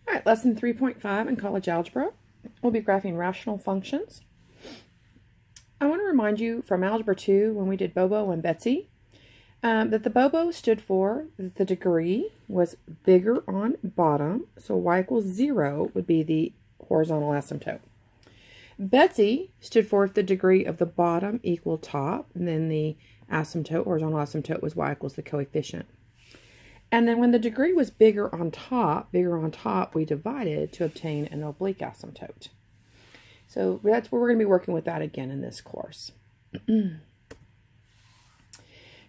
All right, lesson 3.5 in college algebra. We'll be graphing rational functions. I want to remind you from Algebra 2 when we did Bobo and Betsy that the Bobo stood for that the degree was bigger on bottom, so y equals 0 would be the horizontal asymptote. Betsy stood for if the degree of the bottom equaled top, and then the asymptote, horizontal asymptote, was y equals the coefficient. And then when the degree was bigger on top, we divided to obtain an oblique asymptote. So that's where we're going to be working with that again in this course.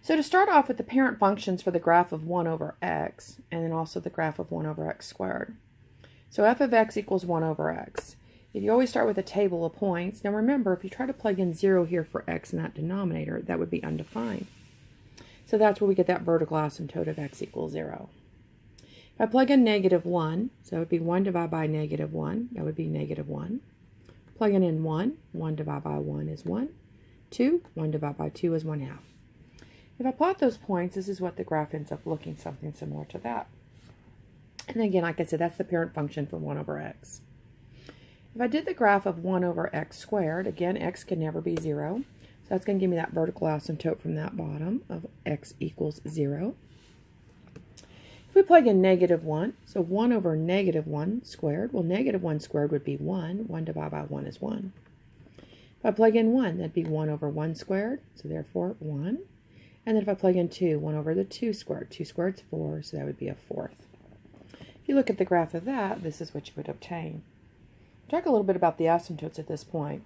So to start off with the parent functions for the graph of 1 over x, and then also the graph of 1 over x squared. So f of x equals 1 over x. If you always start with a table of points, now remember, if you try to plug in 0 here for x in that denominator, that would be undefined. So that's where we get that vertical asymptote of x equals 0. If I plug in -1, so it would be 1 divided by -1, that would be -1. Plugging in 1, 1 divided by 1 is 1. 2, 1 divided by 2 is 1/2. If I plot those points, this is what the graph ends up looking, something similar to that. And again, like I said, that's the parent function for 1 over x. If I did the graph of 1 over x squared, again, x can never be 0. So that's going to give me that vertical asymptote from that bottom of x equals 0. If we plug in -1, so 1 over -1 squared, well, -1 squared would be 1. 1 divided by 1 is 1. If I plug in 1, that'd be 1 over 1 squared, so therefore 1. And then if I plug in 2, 1 over the 2 squared. 2 squared is 4, so that would be a fourth. If you look at the graph of that, this is what you would obtain. Talk a little bit about the asymptotes at this point.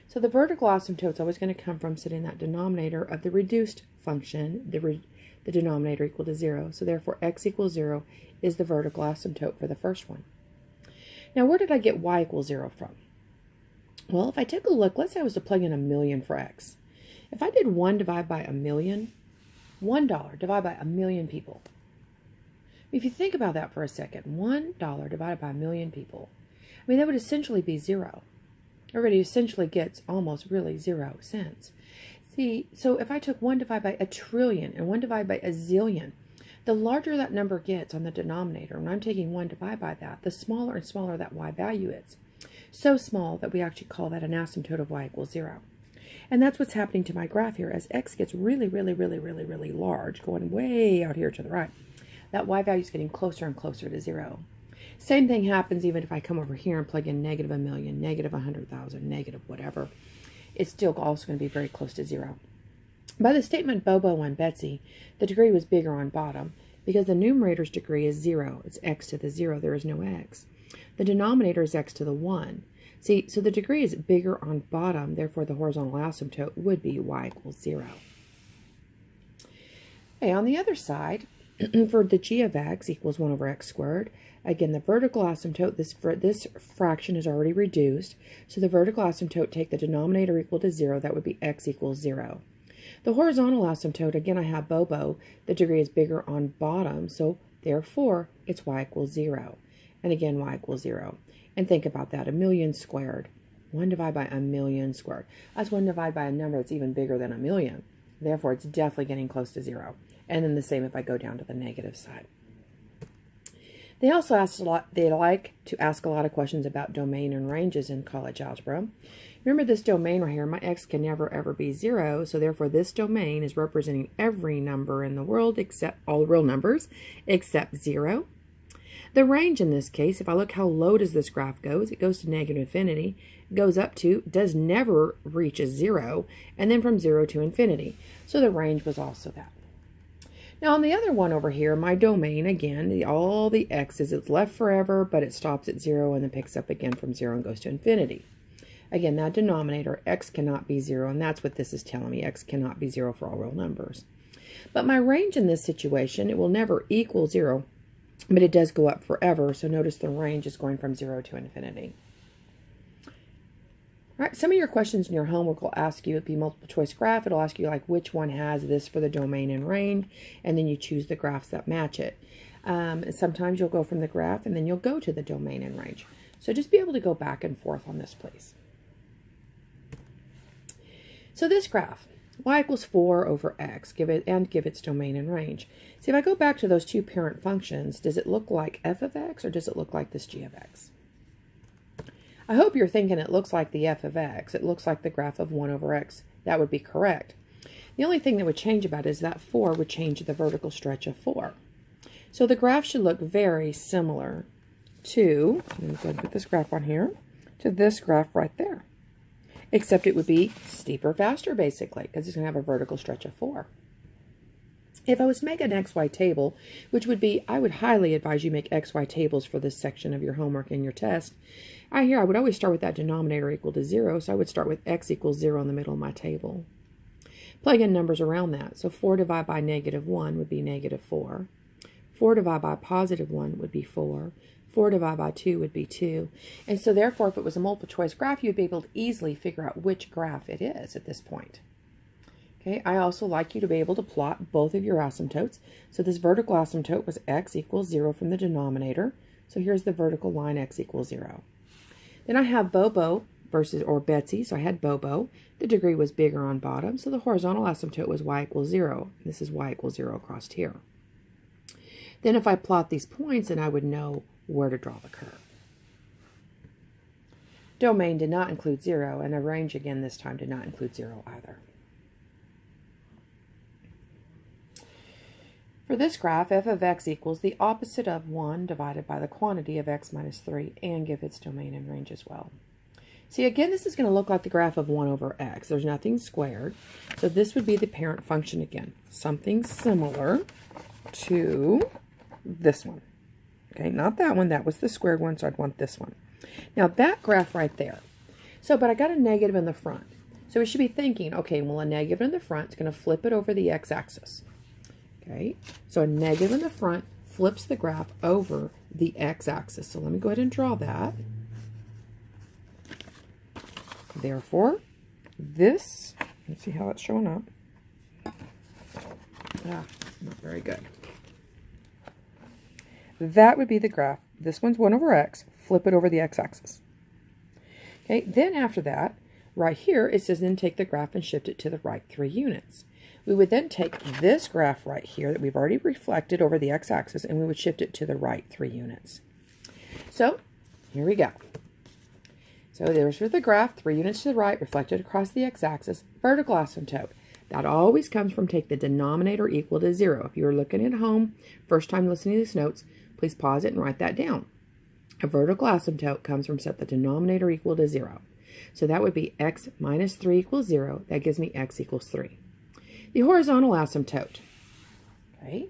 So the vertical asymptote is always going to come from setting that denominator of the reduced function, the denominator equal to 0. So therefore x equals 0 is the vertical asymptote for the first one. Now where did I get y equals 0 from? Well, if I took a look, let's say I was to plug in 1,000,000 for x. If I did 1 divided by 1,000,000, $1 divided by 1,000,000 people. If you think about that for a second, $1 divided by 1,000,000 people, I mean, that would essentially be 0. Everybody essentially gets almost really 0 cents. See, so if I took 1 divided by 1,000,000,000,000 and 1 divided by 1,000,000,000, the larger that number gets on the denominator, when I'm taking 1 divided by that, the smaller and smaller that y value is. So small that we actually call that an asymptote of y equals 0. And that's what's happening to my graph here. As x gets really, really, really, really, really large, going way out here to the right, that y value is getting closer and closer to 0. Same thing happens even if I come over here and plug in -1,000,000, -100,000, negative whatever. It's still also going to be very close to 0. By the statement Bobo and Betsy, the degree was bigger on bottom because the numerator's degree is 0. It's x to the 0. There is no x. The denominator is x to the 1. See, so the degree is bigger on bottom, therefore the horizontal asymptote would be y equals 0. Okay, on the other side, for the g of x equals 1 over x squared, again, the vertical asymptote, this fraction is already reduced, so the vertical asymptote, take the denominator equal to 0, that would be x equals 0. The horizontal asymptote, again, I have Bobo, the degree is bigger on bottom, so therefore it's y equals 0. And again, y equals 0. And think about that, 1,000,000 squared. 1 divided by 1,000,000 squared. That's 1 divided by a number that's even bigger than 1,000,000. Therefore, it's definitely getting close to 0. And then the same if I go down to the negative side. They also asked a lot, they like to ask a lot of questions about domain and ranges in college algebra. Remember this domain right here, my x can never ever be 0, so therefore this domain is representing every number in the world except all the real numbers except 0. The range in this case, if I look how low does this graph goes, it goes to -infinity, goes up to, does never reach a 0, and then from 0 to infinity. So the range was also that. Now on the other one over here, my domain, again, all the x's, it's left forever, but it stops at 0 and then picks up again from 0 and goes to infinity. Again, that denominator, x cannot be 0, and that's what this is telling me. X cannot be 0 for all real numbers. But my range in this situation, it will never equal 0, but it does go up forever, so notice the range is going from 0 to infinity. All right, some of your questions in your homework will ask you, it'll be multiple choice graph, it'll ask you like which one has this for the domain and range, and then you choose the graphs that match it. Sometimes you'll go from the graph and then you'll go to the domain and range. So just be able to go back and forth on this, please. So this graph, y equals 4 over x, give its domain and range. See, if I go back to those two parent functions, does it look like f of x or does it look like this g of x? I hope you're thinking it looks like the f of x. It looks like the graph of 1 over x. That would be correct. The only thing that would change about it is that 4 would change the vertical stretch of 4. So the graph should look very similar to, let me go ahead and put this graph on here, to this graph right there. Except it would be steeper, faster, basically, because it's going to have a vertical stretch of 4. If I was to make an XY table, which would be, I would highly advise you make XY tables for this section of your homework and your test. I would always start with that denominator equal to 0, so I would start with x equals 0 in the middle of my table. Plug in numbers around that. So 4 divided by -1 would be -4. 4 divided by +1 would be 4. 4 divided by 2 would be 2. And so therefore, if it was a multiple choice graph, you'd be able to easily figure out which graph it is at this point. Okay, I also like you to be able to plot both of your asymptotes. So this vertical asymptote was x equals 0 from the denominator. So here's the vertical line, x equals 0. Then I have Bobo or Betsy, so I had Bobo. The degree was bigger on bottom, so the horizontal asymptote was y equals 0. This is y equals 0 across here. Then if I plot these points, then I would know where to draw the curve. Domain did not include 0, and the range again this time did not include 0 either. For this graph, f of x equals the opposite of 1 divided by the quantity of x minus 3, and give its domain and range as well. See, again, this is going to look like the graph of 1 over x. There's nothing squared. So this would be the parent function again. Something similar to this one. Okay, not that one. That was the squared one, so I'd want this one. Now, that graph right there. So, but I got a negative in the front. So we should be thinking, okay, well, a negative in the front is going to flip it over the x-axis. Okay, so a negative in the front flips the graph over the x-axis. So let me go ahead and draw that. Therefore, this, let's see how it's showing up. Not very good. That would be the graph. This one's 1 over x. Flip it over the x-axis. Okay, then after that, right here, it says then take the graph and shift it to the right 3 units. We would then take this graph right here that we've already reflected over the x-axis, and we would shift it to the right 3 units. So, here we go. So there's for the graph, 3 units to the right, reflected across the x-axis, vertical asymptote. That always comes from take the denominator equal to 0. If you're looking at home, first time listening to these notes, please pause it and write that down. A vertical asymptote comes from set the denominator equal to 0. So that would be x minus 3 equals 0. That gives me x equals 3. The horizontal asymptote, okay,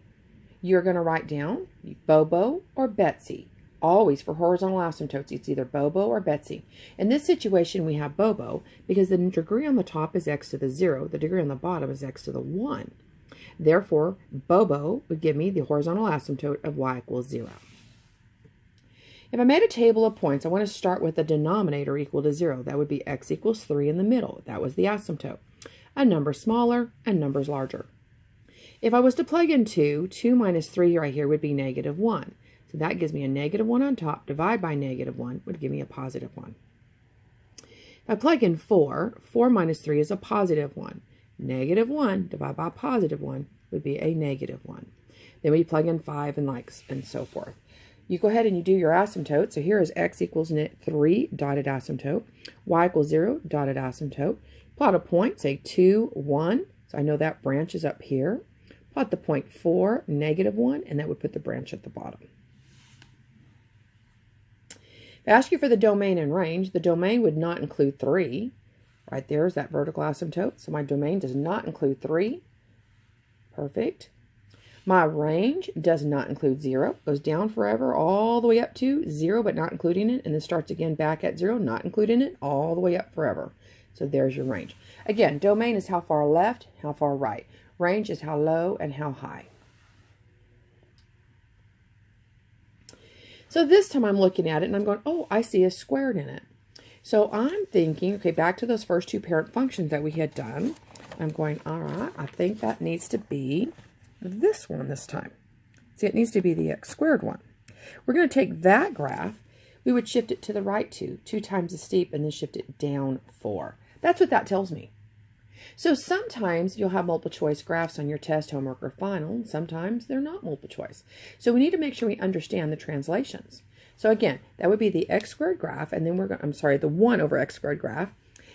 you're going to write down Bobo or Betsy. Always for horizontal asymptotes, it's either Bobo or Betsy. In this situation, we have Bobo because the degree on the top is x to the 0. The degree on the bottom is x to the 1. Therefore, Bobo would give me the horizontal asymptote of y equals 0. If I made a table of points, I want to start with the denominator equal to 0. That would be x equals 3 in the middle. That was the asymptote. A number smaller and numbers larger. If I was to plug in 2 minus 3 right here would be -1. So that gives me a -1 on top. Divide by -1 would give me a +1. If I plug in 4 minus 3 is a +1. -1 divided by +1 would be a -1. Then we plug in 5 and so forth. You go ahead and you do your asymptote. So here is x equals 3 dotted asymptote, y equals 0 dotted asymptote. Plot a point, say 2, 1. So I know that branch is up here. Plot the point 4, -1, and that would put the branch at the bottom. If I ask you for the domain and range, the domain would not include 3. Right there is that vertical asymptote. So my domain does not include 3. Perfect. My range does not include 0. Goes down forever all the way up to 0, but not including it. And then starts again back at 0, not including it, all the way up forever. So there's your range. Again, domain is how far left, how far right. Range is how low and how high. So this time I'm looking at it and I'm going, oh, I see a squared in it. So I'm thinking, okay, back to those first two parent functions that we had done. I'm going, all right, I think that needs to be this one this time. See, it needs to be the x squared one. We're going to take that graph. We would shift it to the right 2 times as steep, and then shift it down 4. That's what that tells me. So sometimes you'll have multiple choice graphs on your test, homework, or final, and sometimes they're not multiple choice. So we need to make sure we understand the translations. So again, that would be the x squared graph, and then the 1 over x squared graph,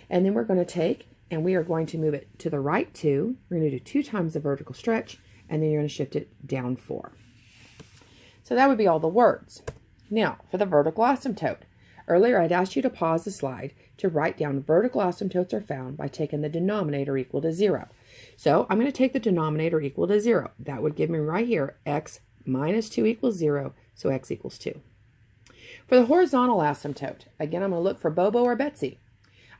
and then we're going to take and we are going to move it to the right 2. We're going to do 2 times the vertical stretch, and then you're going to shift it down 4. So that would be all the words. Now, for the vertical asymptote. Earlier, I'd asked you to pause the slide to write down vertical asymptotes are found by taking the denominator equal to 0. So I'm going to take the denominator equal to 0. That would give me right here x minus 2 equals 0, so x equals 2. For the horizontal asymptote, again, I'm going to look for Bobo or Betsy.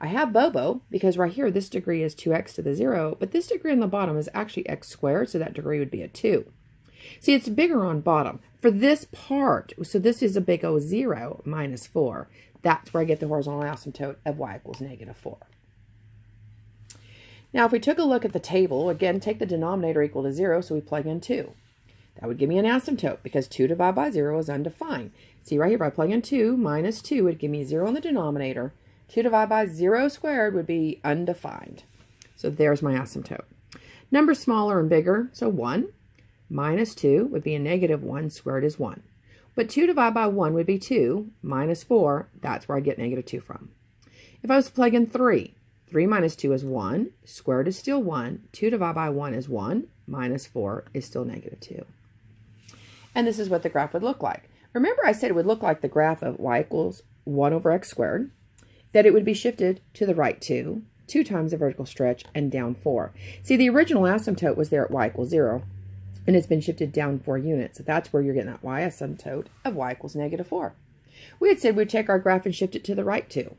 I have Bobo because right here this degree is 2x to the 0, but this degree on the bottom is actually x squared, so that degree would be a 2. See, it's bigger on bottom. For this part, so this is a big O 0 minus 4. That's where I get the horizontal asymptote of y equals negative 4. Now, if we took a look at the table, again, take the denominator equal to 0, so we plug in 2. That would give me an asymptote because 2 divided by 0 is undefined. See, right here, if I plug in 2 minus 2, would give me 0 in the denominator. 2 divided by 0 squared would be undefined. So there's my asymptote. Numbers smaller and bigger, so 1 minus 2 would be a negative 1 squared is 1. But 2 divided by 1 would be 2 minus 4. That's where I get negative 2 from. If I was to plug in 3, 3 minus 2 is 1. Squared is still 1. 2 divided by 1 is 1. Minus 4 is still negative 2. And this is what the graph would look like. Remember I said it would look like the graph of y equals 1 over x squared, that it would be shifted to the right 2 times the vertical stretch, and down 4. See, the original asymptote was there at y equals 0, and it's been shifted down 4 units. So that's where you're getting that y asymptote of y equals negative 4. We had said we'd take our graph and shift it to the right 2.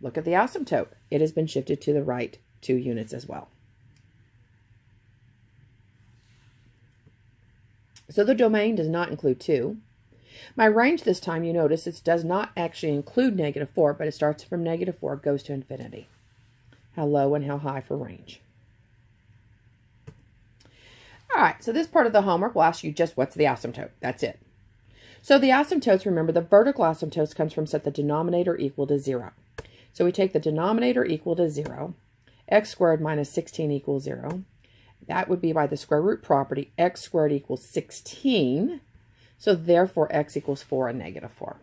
Look at the asymptote. It has been shifted to the right 2 units as well. So the domain does not include 2. My range this time, you notice, it does not actually include negative 4, but it starts from negative 4, goes to infinity. How low and how high for range. All right, so this part of the homework will ask you just what's the asymptote. That's it. So the asymptotes, remember, the vertical asymptotes comes from set the denominator equal to 0. So we take the denominator equal to 0. X squared minus 16 equals 0. That would be by the square root property, x squared equals 16. So therefore, x equals 4 and negative 4.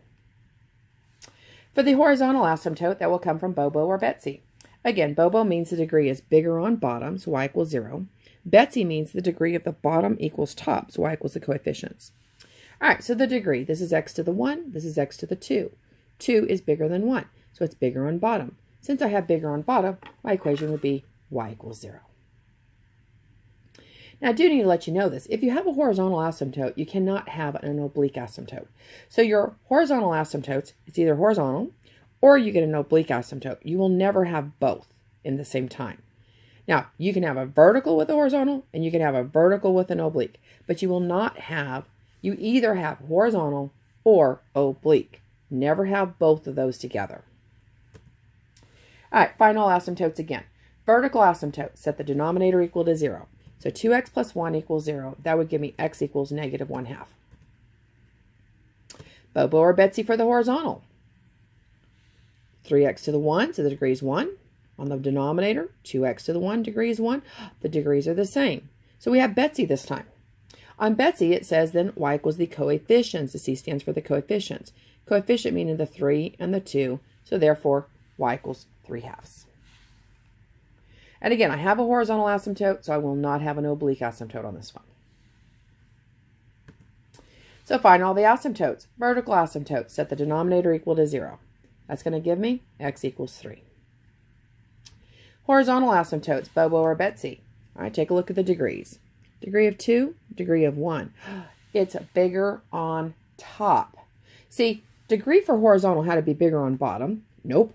For the horizontal asymptote, that will come from Bobo or Betsy. Again, Bobo means the degree is bigger on bottom, so y equals 0. Betsy means the degree of the bottom equals top, so y equals the coefficients. All right, so the degree, this is x to the 1, this is x to the 2. 2 is bigger than 1, so it's bigger on bottom. Since I have bigger on bottom, my equation would be y equals 0. Now, I do need to let you know this. If you have a horizontal asymptote, you cannot have an oblique asymptote. So your horizontal asymptotes, it's either horizontal or you get an oblique asymptote. You will never have both in the same time. Now, you can have a vertical with a horizontal and you can have a vertical with an oblique, but you will not have, you either have horizontal or oblique. Never have both of those together. All right, final asymptotes again. Vertical asymptote, set the denominator equal to 0. So 2x plus 1 equals 0. That would give me x equals negative 1/2. Bobo or Betsy for the horizontal. 3x to the 1, so the degree is 1. On the denominator, 2x to the 1 degree is 1. The degrees are the same. So we have Betsy this time. On Betsy, it says then y equals the coefficients. The C stands for the coefficients. Coefficient meaning the 3 and the 2. So therefore, y equals 3/2. And again, I have a horizontal asymptote, so I will not have an oblique asymptote on this one. So find all the asymptotes. Vertical asymptote, set the denominator equal to 0. That's going to give me x equals 3. Horizontal asymptotes, Bobo or Betsy. All right, take a look at the degrees. Degree of 2, degree of 1. It's bigger on top. See, degree for horizontal had to be bigger on bottom. Nope.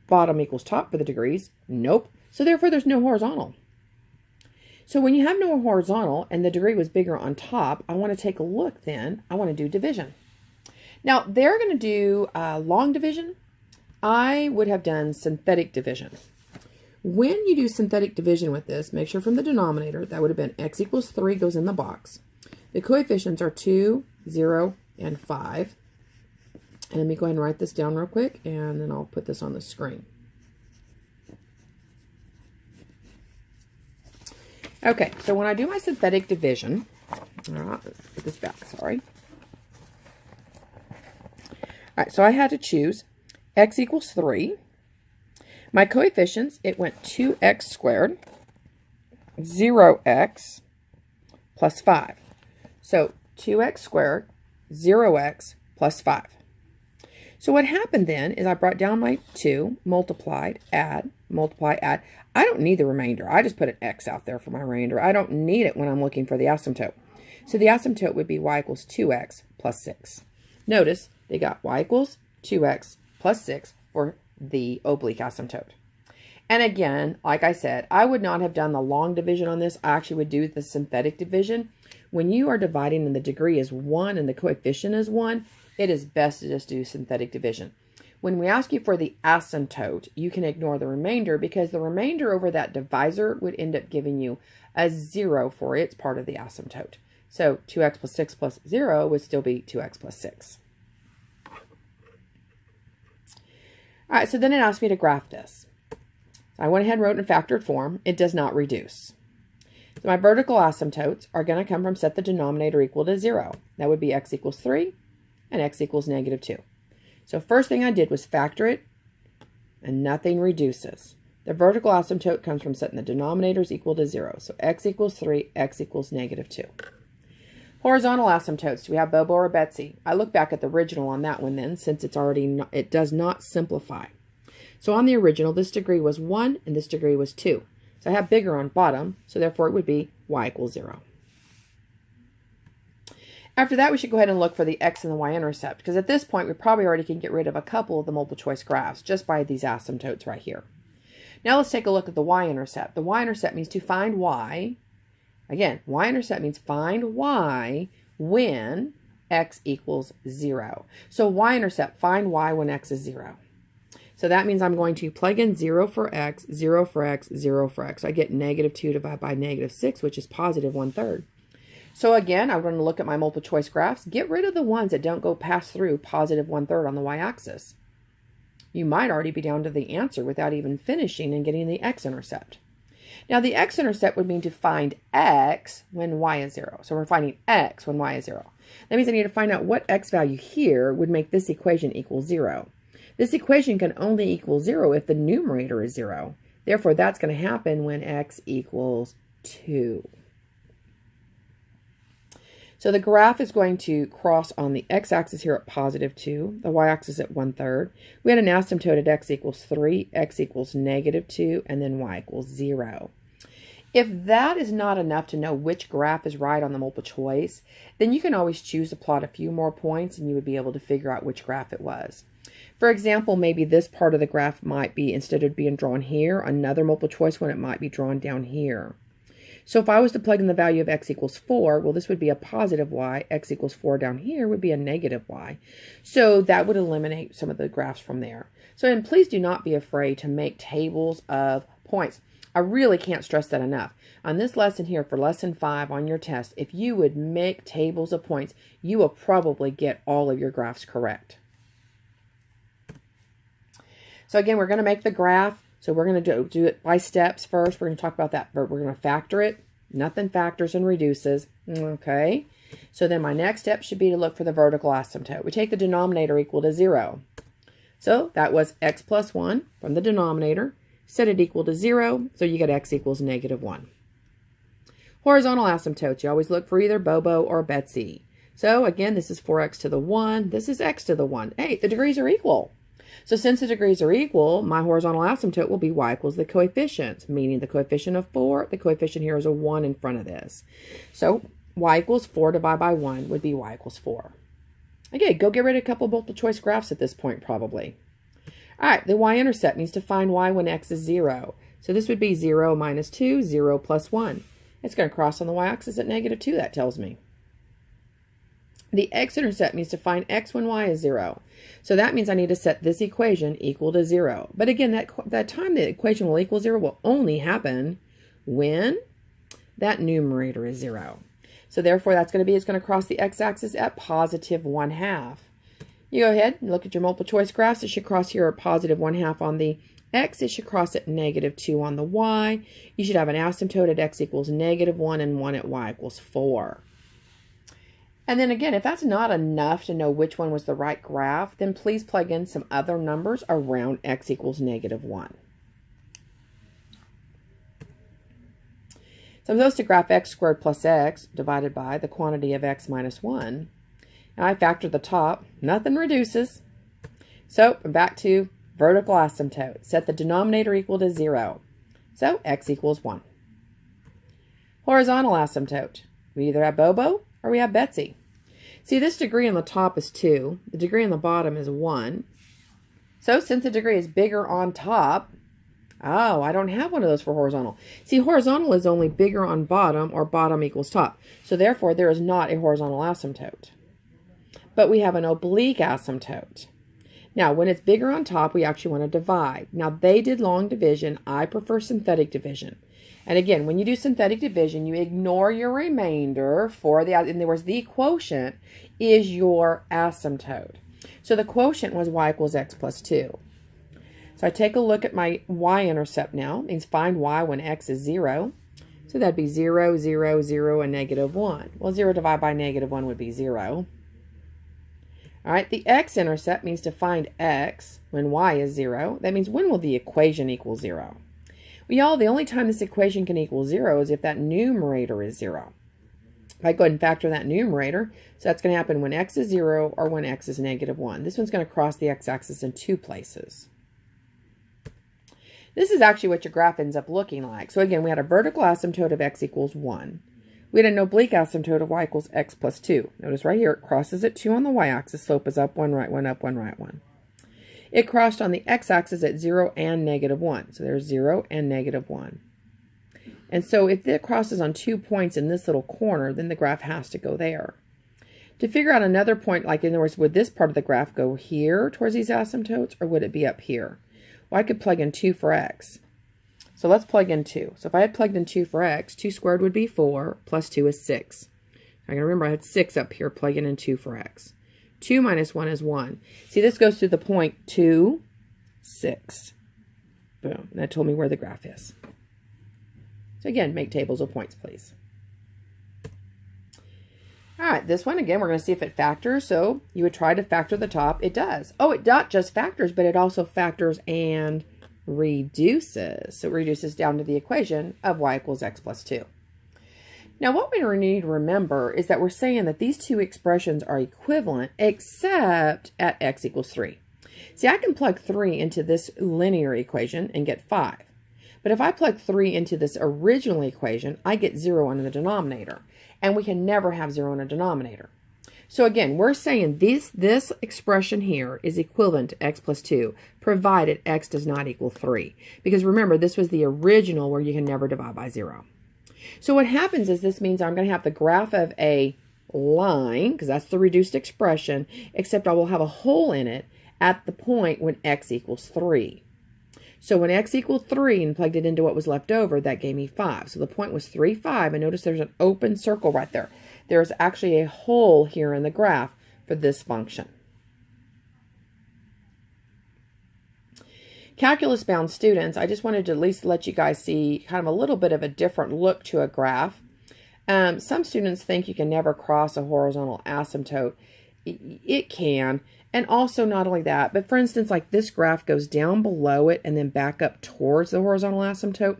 Bottom equals top for the degrees. Nope. So therefore, there's no horizontal. So when you have no horizontal and the degree was bigger on top, I want to take a look then. I want to do division. Now, they're going to do long division. I would have done synthetic division. When you do synthetic division with this, make sure from the denominator, that would have been x equals 3 goes in the box. The coefficients are 2, 0, and 5. And let me go ahead and write this down real quick, and then I'll put this on the screen. Okay, so when I do my synthetic division, all right, let's put this back, sorry. All right, so I had to choose x equals 3. My coefficients, it went 2x squared, 0x, plus 5. So 2x squared, 0x, plus 5. So what happened then is I brought down my 2, multiplied, add, multiply, add. I don't need the remainder. I just put an x out there for my remainder. I don't need it when I'm looking for the asymptote. So the asymptote would be y equals 2x plus 6. Notice they got y equals 2x plus 6 for the oblique asymptote. And again, like I said, I would not have done the long division on this. I actually would do the synthetic division. When you are dividing and the degree is 1 and the coefficient is 1, it is best to just do synthetic division. When we ask you for the asymptote, you can ignore the remainder because the remainder over that divisor would end up giving you a 0 for its part of the asymptote. So 2x plus 6 plus 0 would still be 2x plus 6. All right, so then it asked me to graph this. So I went ahead and wrote in factored form. It does not reduce. So my vertical asymptotes are going to come from set the denominator equal to 0. That would be x equals 3 and x equals negative 2. So first thing I did was factor it, and nothing reduces. The vertical asymptote comes from setting the denominators equal to 0. So x equals 3, x equals negative 2. Horizontal asymptotes, do we have Bobo or Betsy? I look back at the original on that one then, since it's already it does not simplify. So on the original, this degree was 1 and this degree was 2. So I have bigger on bottom, so therefore it would be y equals 0. After that, we should go ahead and look for the x and the y-intercept, because at this point, we probably already can get rid of a couple of the multiple-choice graphs just by these asymptotes right here. Now let's take a look at the y-intercept. The y-intercept means to find y. Again, y-intercept means find y when x equals 0. So y-intercept, find y when x is 0. So that means I'm going to plug in 0 for x, 0 for x, 0 for x. I get negative 2 divided by negative 6, which is positive 1/3. So again, I'm going to look at my multiple choice graphs. Get rid of the ones that don't go past through positive 1/3 on the y-axis. You might already be down to the answer without even finishing and getting the x-intercept. Now the x-intercept would mean to find x when y is 0. So we're finding x when y is 0. That means I need to find out what x value here would make this equation equal 0. This equation can only equal 0 if the numerator is 0. Therefore, that's going to happen when x equals 2. So the graph is going to cross on the x-axis here at positive 2, the y-axis at 1/3. We had an asymptote at x equals 3, x equals negative 2, and then y equals 0. If that is not enough to know which graph is right on the multiple choice, then you can always choose to plot a few more points and you would be able to figure out which graph it was. For example, maybe this part of the graph might be, instead of being drawn here, another multiple choice one, it might be drawn down here. So if I was to plug in the value of x equals 4, well, this would be a positive y. X equals 4 down here would be a negative y. So that would eliminate some of the graphs from there. So, and please do not be afraid to make tables of points. I really can't stress that enough. On this lesson here for lesson 5 on your test, if you would make tables of points, you will probably get all of your graphs correct. So again, we're going to make the graph. So we're going to do it by steps first. We're going to talk about that. But we're going to factor it. Nothing factors and reduces. Okay. So then my next step should be to look for the vertical asymptote. We take the denominator equal to 0. So that was x plus 1 from the denominator. Set it equal to 0. So you get x equals negative 1. Horizontal asymptotes. You always look for either Bobo or Betsy. So again, this is 4x to the 1. This is x to the 1. Hey, the degrees are equal. So since the degrees are equal, my horizontal asymptote will be y equals the coefficient, meaning the coefficient of 4, the coefficient here is a 1 in front of this. So y equals 4 divided by 1 would be y equals 4. Okay, go get rid of a couple of multiple choice graphs at this point probably. All right, the y-intercept needs to find y when x is 0. So this would be 0 minus 2, 0 plus 1. It's going to cross on the y-axis at negative 2, that tells me. The x-intercept means to find x when y is 0. So that means I need to set this equation equal to 0. But again, that time the equation will equal 0 will only happen when that numerator is 0. So therefore, that's going to be, it's going to cross the x-axis at positive 1/2. You go ahead and look at your multiple choice graphs. It should cross here at positive 1/2 on the x, it should cross at -2 on the y. You should have an asymptote at x equals -1 and 1 at y equals 4. And then again, if that's not enough to know which one was the right graph, then please plug in some other numbers around x equals -1. So I'm supposed to graph x squared plus x divided by the quantity of x minus 1. And I factor the top. Nothing reduces. So I'm back to vertical asymptote. Set the denominator equal to 0. So x equals 1. Horizontal asymptote. We either have Bobo or we have Betsy. See, this degree on the top is 2. The degree on the bottom is 1. So since the degree is bigger on top, oh, I don't have one of those for horizontal. See, horizontal is only bigger on bottom or bottom equals top. So therefore, there is not a horizontal asymptote. But we have an oblique asymptote. Now, when it's bigger on top, we actually want to divide. Now, they did long division. I prefer synthetic division. And again, when you do synthetic division, you ignore your remainder for the, in other words, the quotient is your asymptote. So the quotient was y equals x plus 2. So I take a look at my y-intercept now. It means find y when x is 0. So that'd be 0, 0, 0, and -1. Well, 0 divided by -1 would be 0. All right, the x-intercept means to find x when y is 0. That means when will the equation equal 0? Well, y'all, the only time this equation can equal 0 is if that numerator is 0. If I go ahead and factor that numerator, so that's going to happen when x is 0 or when x is -1. This one's going to cross the x-axis in 2 places. This is actually what your graph ends up looking like. So again, we had a vertical asymptote of x equals 1. We had an oblique asymptote of y equals x plus 2. Notice right here, it crosses at 2 on the y-axis. Slope is up 1, right 1, up 1, right 1. It crossed on the x-axis at 0 and -1. So there's 0 and -1. And so if it crosses on 2 points in this little corner, then the graph has to go there. To figure out another point, like in other words, would this part of the graph go here towards these asymptotes, or would it be up here? Well, I could plug in 2 for x. So let's plug in 2. So if I had plugged in 2 for x, 2 squared would be 4, plus 2 is 6. I can remember I had 6 up here, plugging in 2 for x. 2 minus 1 is 1. See, this goes through the point 2, 6. Boom. And that told me where the graph is. So again, make tables of points, please. All right, this one, again, we're going to see if it factors. So you would try to factor the top. It does. Oh, it not just factors, but it also factors and reduces. So it reduces down to the equation of y equals x plus 2. Now, what we need to remember is that we're saying that these two expressions are equivalent except at x equals 3. See, I can plug 3 into this linear equation and get 5. But if I plug 3 into this original equation, I get 0 in the denominator. And we can never have 0 in a denominator. So again, we're saying this expression here is equivalent to x plus 2, provided x does not equal 3. Because remember, this was the original where you can never divide by 0. So what happens is this means I'm going to have the graph of a line, because that's the reduced expression, except I will have a hole in it at the point when x equals 3. So when x equaled 3 and plugged it into what was left over, that gave me 5. So the point was 3, 5. And notice there's an open circle right there. There's actually a hole here in the graph for this function. Calculus-bound students, I just wanted to at least let you guys see kind of a little bit of a different look to a graph. Some students think you can never cross a horizontal asymptote. It can. And also not only that, but for instance, like this graph goes down below it and then back up towards the horizontal asymptote.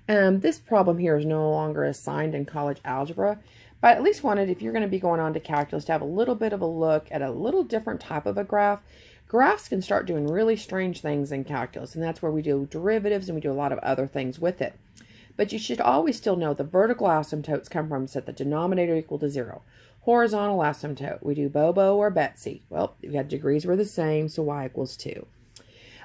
This problem here is no longer assigned in college algebra, but I at least wanted, if you're going to be going on to calculus, to have a little bit of a look at a little different type of a graph. Graphs can start doing really strange things in calculus, and that's where we do derivatives and we do a lot of other things with it. But you should always still know the vertical asymptotes come from set the denominator equal to 0. Horizontal asymptote, we do Bobo or Betsy. Well, we had degrees were the same, so y equals 2.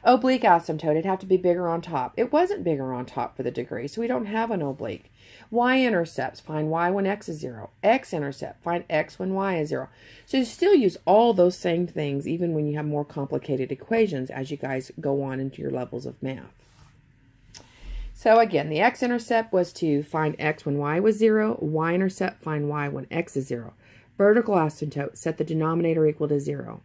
Oblique asymptote, it'd have to be bigger on top. It wasn't bigger on top for the degree, so we don't have an oblique. Y-intercepts, find y when x is 0. X-intercept, find x when y is 0. So you still use all those same things even when you have more complicated equations as you guys go on into your levels of math. So again, the x-intercept was to find x when y was 0. Y-intercept, find y when x is 0. Vertical asymptote, set the denominator equal to 0.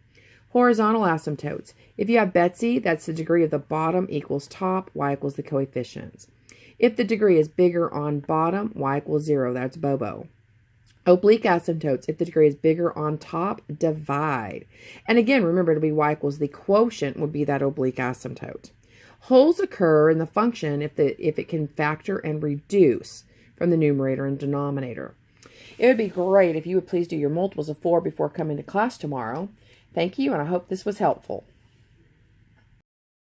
Horizontal asymptotes. If you have Betsy, that's the degree of the bottom equals top, y equals the coefficients. If the degree is bigger on bottom, y equals 0, that's Bobo. Oblique asymptotes. If the degree is bigger on top, divide. And again, remember, to be y equals the quotient would be that oblique asymptote. Holes occur in the function if it can factor and reduce from the numerator and denominator. It would be great if you would please do your multiples of 4 before coming to class tomorrow. Thank you, and I hope this was helpful.